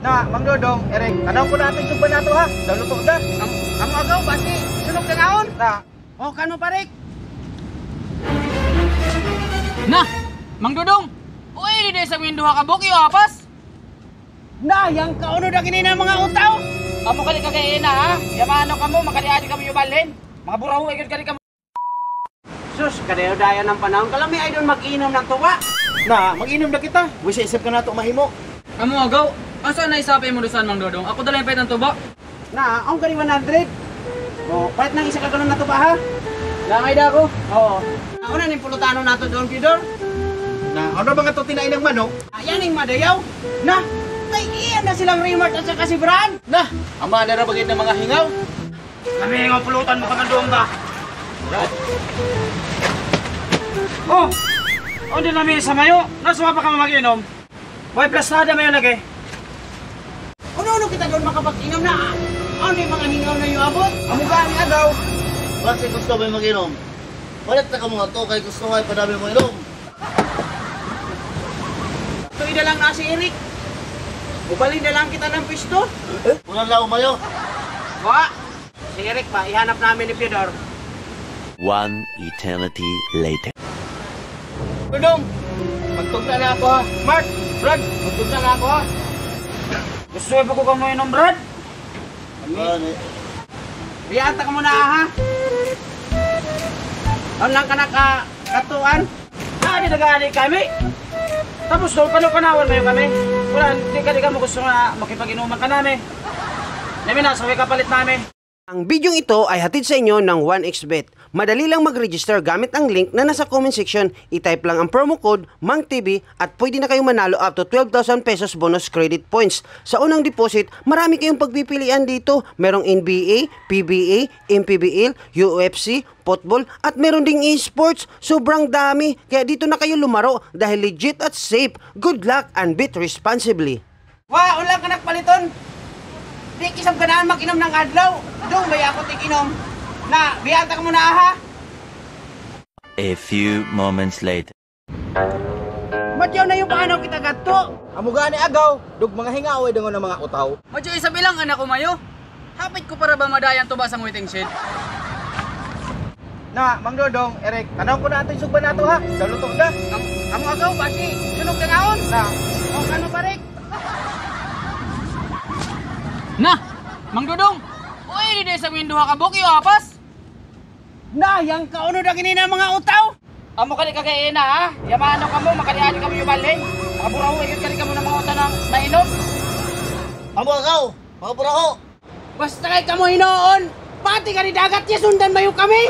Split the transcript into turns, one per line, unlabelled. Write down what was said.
Na, Mang Dodong, Eric, tanong ko natin yung banato ha. Daluto na.
Ang agaw, basi, sunog na ngaon.
Na,
O, kano parik?
Na, Mang Dodong. Uy, di sa window ka buki o apas.
Na, yang kauno na kinina mga utaw.
Amo kali kagaina ha. Yamano ka mo, makaliadi ka mo yubalin. Mga buraho ay kali ka mo.
Sus, kadayo dayan ng panahon. Kalami ay doon mag-inom ng tuwa.
na, mag-inom na kita. Wisa isip ka na ito mahimo.
Amo agaw. Asa na isapay mo doon Mang Dodong? Ako dala yung pait ng tuba.
Na, ang gani 100. O, palit ng isa ka ganun na tuba ha.
Langay da ako.
Oo. Ako na ning pulutano nato doon, Pidor.
Na, ano ba nga ito tinain ng manok?
Ayan yung madayaw. Na, tay iyan na silang Raymart at saka si Bran.
Na, ama na bagay ng mga hingaw.
Kami nga pulutan mo ka doon ba? Oh! O di namin sa mayo. Nasuwa pa ka mag-inom. Boy, plastada mayo lagi. Ano kita doon makapag-inom na? Ano yung mga hingaw na yung abot?
Amuga ni Agaw.
Basta gusto mo yung mag-inom. Palit na ka mga to kay gusto mo ay padami mo inom.
Tuwi na lang na si Eric. Ubalin na lang kita ng pisto.
Unang lao mayo.
Ba? Si Eric pa, ihanap namin ni Pidor.
One eternity later.
Dodong, magtugna na ako ha. Mark, Brad, magtugna na ako ha.
Gusto mo ko mo inom, Brad? Biyata ka muna ha. Ano lang ka nakatuan? Di nag-aali kami. Tapos doon, panukanawan mo yung kami. Wala, di ka mo gusto nga makipag-inuman ka namin. Namin na, sawi kapalit namin.
Ang bidyong ito ay hatid sa inyo ng 1xBet. Madali lang mag-register gamit ang link na nasa comment section. I-type lang ang promo code MANGTV at pwede na kayong manalo up to 12,000 pesos bonus credit points. Sa unang deposit, marami kayong pagpipilian dito. Merong NBA, PBA, MPBL, UFC, football at meron ding esports. Sobrang dami. Kaya dito na kayo lumaro dahil legit at safe. Good luck and bet responsibly.
Wah, ulang ka nagpaliton. Di kisab ka na mag-inom ng adlaw. Doon ba ako tig-inom? Na, biyata ka muna ha.
A few moments later.
Madyaw na yung paano kita gato.
Amuga ni Agaw, dug mga hingaw ay dangon ng mga utaw.
Madyo isa bilang anak ko mayo. Hapit ko para ba madayan tuba sa waiting shed?
Na, Mang Dodong, Eric, tanong ko natin yung banato ha. Daluto na.
Ang agaw, basi, sunog na ngaon.
Na,
O, kano parik?
Na, Mang Dodong. Uy, di sa window ka buki o apas.
Na, yang kauno na kinina mga utaw.
Amo kali kagaina ha. Yamano ka mo, makaliadi ka mo yubalin. Mga buraho ay kali ka mo ng mga utan ng nainom.
Amo agaw, mga buraho.
Basta kay kamo hinoon. Pati ka ni dagat, sundan mayo kami.